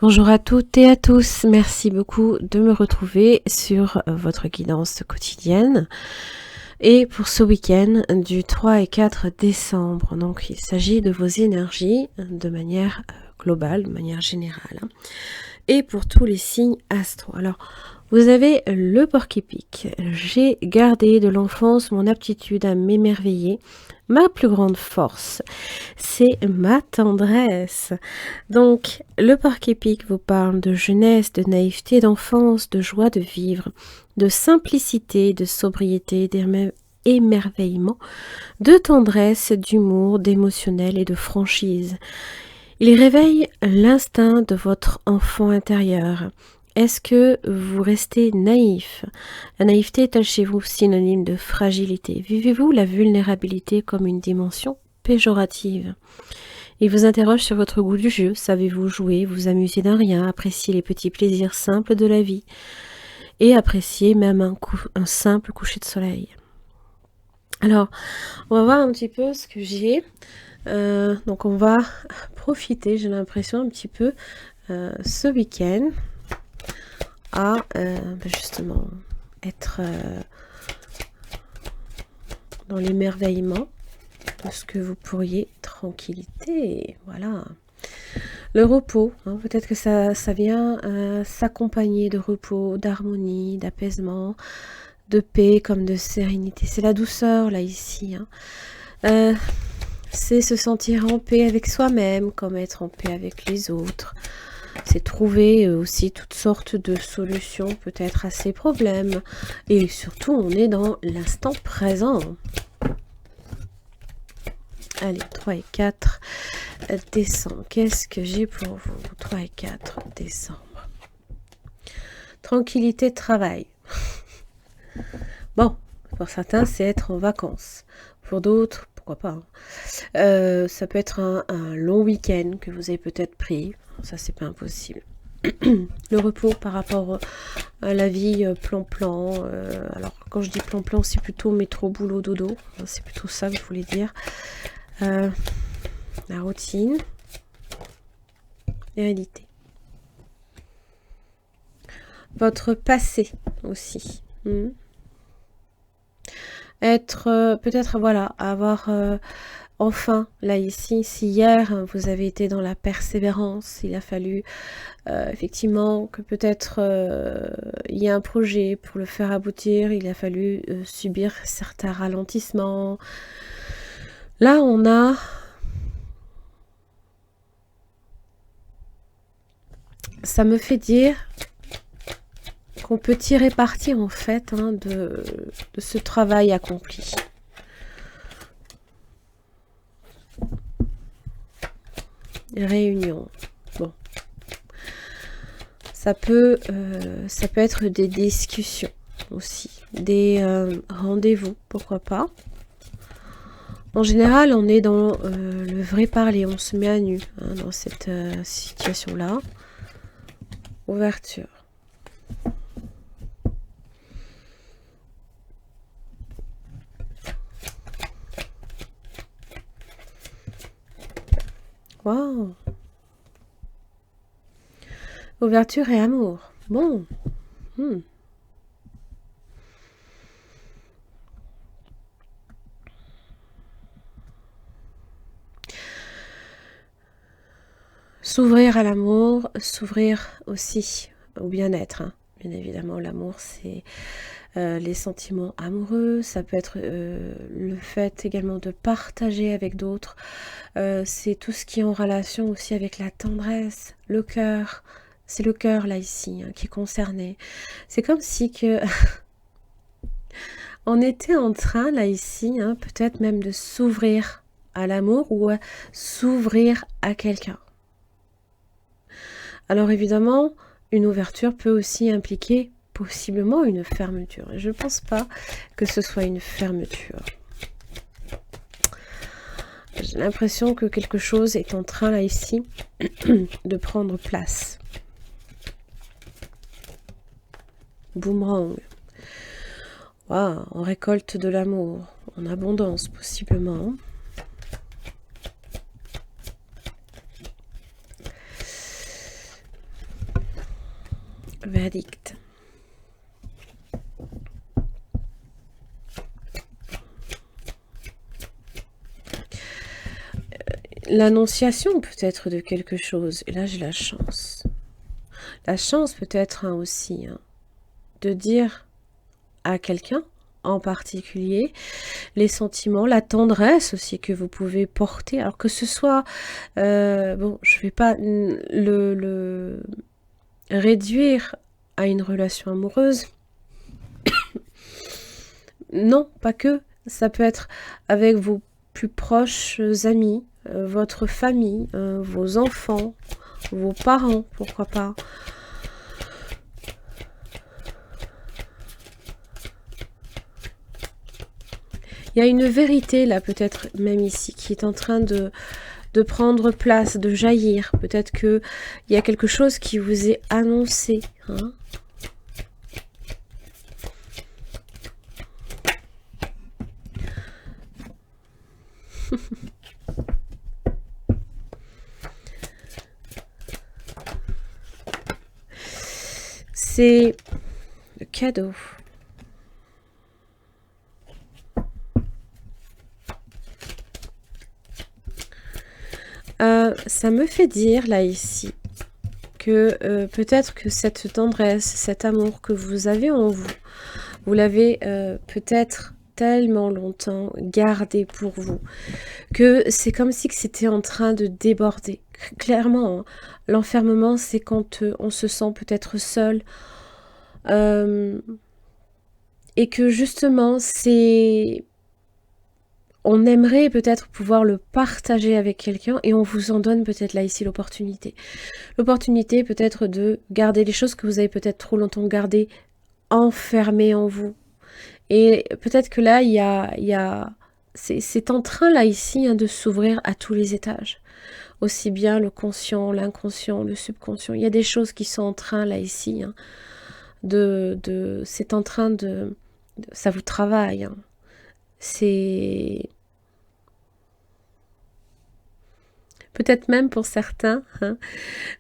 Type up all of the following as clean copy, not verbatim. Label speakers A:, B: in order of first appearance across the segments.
A: Bonjour à toutes et à tous, merci beaucoup de me retrouver sur votre guidance quotidienne. Et pour ce week-end du 3 et 4 décembre, donc il s'agit de vos énergies de manière globale, de manière générale. Et pour tous les signes astro. Alors, vous avez le porc-épic. J'ai gardé de l'enfance mon aptitude à m'émerveiller. Ma plus grande force, c'est ma tendresse. Donc, le porc-épic vous parle de jeunesse, de naïveté, d'enfance, de joie de vivre, de simplicité, de sobriété, d'émerveillement, de tendresse, d'humour, d'émotionnel et de franchise. Il réveille l'instinct de votre enfant intérieur. Est-ce que vous restez naïf? La naïveté est-elle chez vous synonyme de fragilité? Vivez-vous la vulnérabilité comme une dimension péjorative? Il vous interroge sur votre goût du jeu. Savez-vous jouer, vous amuser d'un rien, apprécier les petits plaisirs simples de la vie et apprécier même un simple coucher de soleil? Alors, on va voir un petit peu ce que j'ai. Donc on va profiter, j'ai l'impression, un petit peu ce week-end à justement être dans l'émerveillement de ce que vous pourriez, tranquillité, voilà. Le repos, hein, peut-être que ça vient s'accompagner de repos, d'harmonie, d'apaisement, de paix comme de sérénité. C'est la douceur là ici. Hein. C'est se sentir en paix avec soi-même, comme être en paix avec les autres. C'est trouver aussi toutes sortes de solutions peut-être à ces problèmes. Et surtout, on est dans l'instant présent. Allez, 3 et 4 décembre. Qu'est-ce que j'ai pour vous? 3 et 4 décembre. Tranquillité de travail. Bon, pour certains, c'est être en vacances. Pour d'autres, pourquoi pas. Ça peut être un long week-end que vous avez peut-être pris. Ça, c'est pas impossible. Le repos par rapport à la vie plan-plan. Alors, quand je dis plan-plan, c'est plutôt métro, boulot, dodo. C'est plutôt ça que je voulais dire. La routine. L'hérédité. Votre passé aussi. Être, peut-être, voilà, avoir... enfin, là ici, si hier vous avez été dans la persévérance, il a fallu effectivement que peut-être il y a un projet pour le faire aboutir, il a fallu subir certains ralentissements. Là, on a ça me fait dire qu'on peut tirer parti en fait de ce travail accompli. Réunion. Bon. Ça peut être des discussions aussi. Des rendez-vous, pourquoi pas. En général, on est dans le vrai parler. On se met à nu dans cette situation-là. Ouverture. Waouh! Ouverture et amour. Bon. S'ouvrir à l'amour, s'ouvrir aussi au bien-être. Bien évidemment, l'amour, c'est les sentiments amoureux. Ça peut être le fait également de partager avec d'autres. C'est tout ce qui est en relation aussi avec la tendresse, le cœur. C'est le cœur là ici qui est concerné. C'est comme si que on était en train là ici, peut-être même de s'ouvrir à l'amour ou à s'ouvrir à quelqu'un. Alors évidemment, une ouverture peut aussi impliquer possiblement une fermeture. Et je ne pense pas que ce soit une fermeture. J'ai l'impression que quelque chose est en train là ici de prendre place. Boomerang. Wow, on récolte de l'amour en abondance possiblement. verdict. L'annonciation peut-être de quelque chose. Et là, j'ai la chance. La chance peut-être aussi de dire à quelqu'un en particulier les sentiments, la tendresse aussi que vous pouvez porter. Alors que ce soit... bon, je vais pas le réduire à une relation amoureuse. Non, pas que. Ça peut être avec vos plus proches amis, votre famille, vos enfants, vos parents, pourquoi pas. Il y a une vérité là, peut-être même ici, qui est en train de prendre place, de jaillir. Peut-être qu'il y a quelque chose qui vous est annoncé. Hein. C'est le cadeau. Ça me fait dire là ici que peut-être que cette tendresse, cet amour que vous avez en vous, vous l'avez peut-être tellement longtemps gardé pour vous, que c'est comme si c'était en train de déborder. Clairement, hein, l'enfermement, c'est quand on se sent peut-être seul, et que justement, c'est... On aimerait peut-être pouvoir le partager avec quelqu'un et on vous en donne peut-être là ici l'opportunité. L'opportunité peut-être de garder les choses que vous avez peut-être trop longtemps gardées enfermées en vous. Et peut-être que là, c'est en train là ici de s'ouvrir à tous les étages. Aussi bien le conscient, l'inconscient, le subconscient. Il y a des choses qui sont en train là ici c'est en train de ça vous travaille. C'est peut-être même pour certains,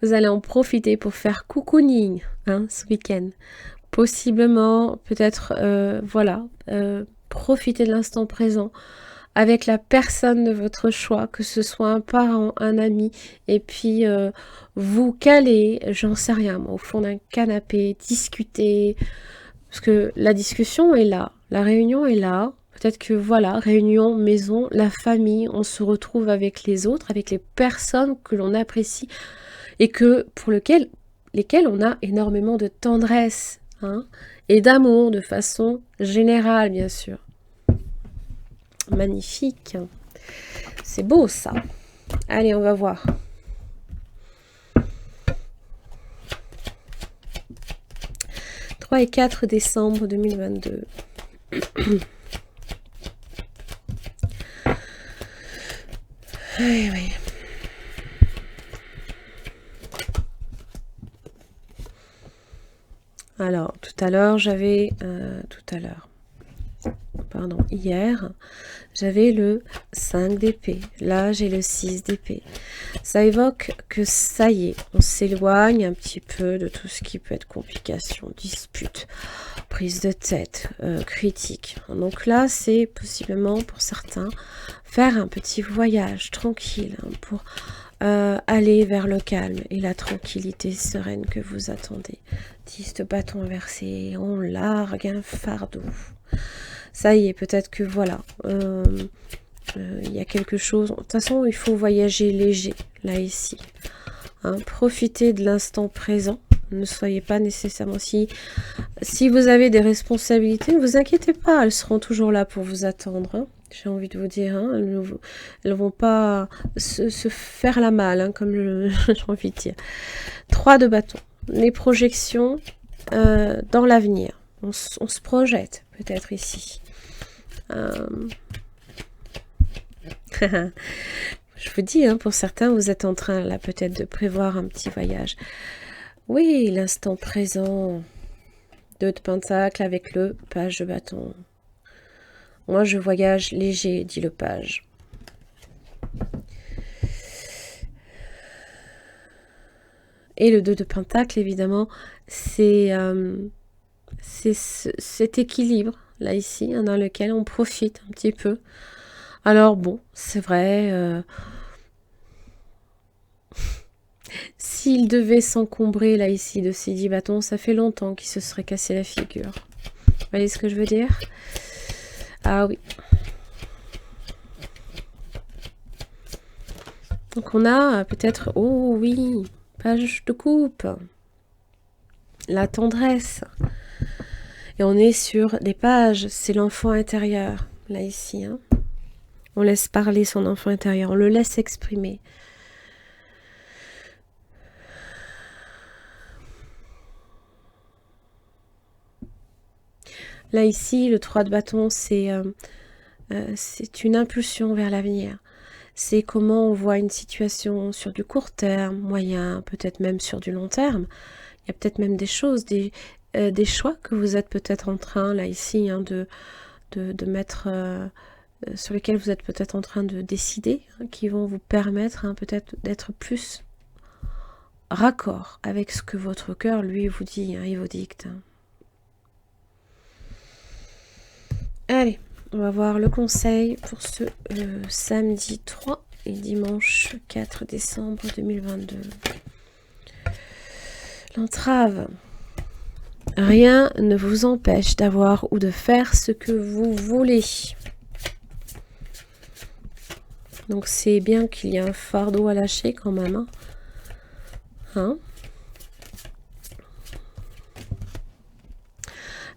A: vous allez en profiter pour faire cocooning ce week-end. Possiblement, peut-être, voilà, profiter de l'instant présent avec la personne de votre choix, que ce soit un parent, un ami, et puis vous caler, j'en sais rien, moi, au fond d'un canapé, discuter, parce que la discussion est là, la réunion est là. Peut-être que voilà, réunion, maison, la famille, on se retrouve avec les autres, avec les personnes que l'on apprécie et que pour lesquelles on a énormément de tendresse et d'amour de façon générale, bien sûr. Magnifique. C'est beau ça. Allez, on va voir. « 3 et 4 décembre 2022. Oui, oui. Alors, tout à l'heure, hier, j'avais le 5 d'épée. Là, j'ai le 6 d'épée. Ça évoque que ça y est, on s'éloigne un petit peu de tout ce qui peut être complication, dispute, prise de tête, critique. Donc là, c'est possiblement pour certains faire un petit voyage tranquille pour aller vers le calme et la tranquillité sereine que vous attendez. 10 de bâton inversé, on largue un fardeau. Ça y est, peut-être que voilà, il y a quelque chose. De toute façon, il faut voyager léger, là, ici. Profitez de l'instant présent. Ne soyez pas nécessairement... Si vous avez des responsabilités, ne vous inquiétez pas, elles seront toujours là pour vous attendre. J'ai envie de vous dire, elles ne vont pas se faire la malle, comme j'ai envie de dire. 3 de bâton. Les projections dans l'avenir. On se projette peut-être ici. Je vous dis, pour certains, vous êtes en train là peut-être de prévoir un petit voyage. Oui, l'instant présent. 2 de pentacle avec le page de bâton. Moi, je voyage léger, dit le page. Et le 2 de Pentacle, évidemment, c'est cet équilibre, là, ici, hein, dans lequel on profite un petit peu. Alors, bon, c'est vrai, s'il devait s'encombrer, là, ici, de ces 10 bâtons, ça fait longtemps qu'il se serait cassé la figure. Vous voyez ce que je veux dire? Ah oui. Donc, on a peut-être... Oh oui, page de coupe. La tendresse. Et on est sur des pages, c'est l'enfant intérieur, là, ici. Hein. On laisse parler son enfant intérieur, on le laisse exprimer. Là, ici, le 3 de bâton, c'est une impulsion vers l'avenir. C'est comment on voit une situation sur du court terme, moyen, peut-être même sur du long terme. Il y a peut-être même des choses, des choix que vous êtes peut-être en train, là, ici, hein, de mettre... sur lesquels vous êtes peut-être en train de décider, hein, qui vont vous permettre hein, peut-être d'être plus raccord avec ce que votre cœur, lui, vous dit, hein, il vous dicte. Allez, on va voir le conseil pour ce samedi 3 et dimanche 4 décembre 2022. L'entrave. Rien ne vous empêche d'avoir ou de faire ce que vous voulez. Donc c'est bien qu'il y ait un fardeau à lâcher quand même. Hein.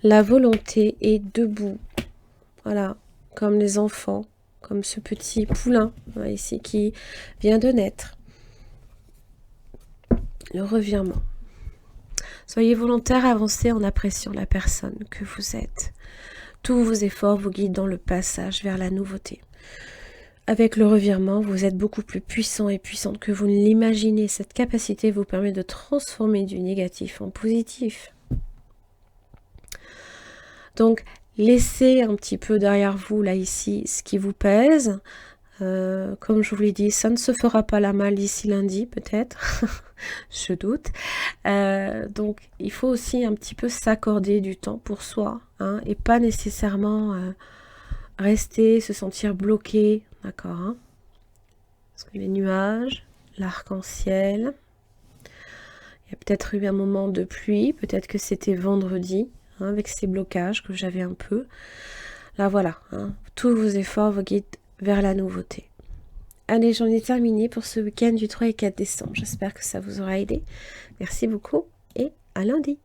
A: La volonté est debout. Voilà, comme les enfants, comme ce petit poulain ici qui vient de naître. Le revirement. Soyez volontaire, avancez en appréciant la personne que vous êtes. Tous vos efforts vous guident dans le passage vers la nouveauté. Avec le revirement, vous êtes beaucoup plus puissant et puissante que vous ne l'imaginez. Cette capacité vous permet de transformer du négatif en positif. Donc, laissez un petit peu derrière vous, là, ici, ce qui vous pèse. Comme je vous l'ai dit, ça ne se fera pas la mal d'ici lundi, peut-être. Je doute. Donc, il faut aussi un petit peu s'accorder du temps pour soi. Hein, et pas nécessairement rester, se sentir bloqué. D'accord, hein. Parce que les nuages, l'arc-en-ciel. Il y a peut-être eu un moment de pluie. Peut-être que c'était vendredi. Avec ces blocages que j'avais un peu. Là, voilà. Hein, tous vos efforts vous guident vers la nouveauté. Allez, j'en ai terminé pour ce week-end du 3 et 4 décembre. J'espère que ça vous aura aidé. Merci beaucoup et à lundi.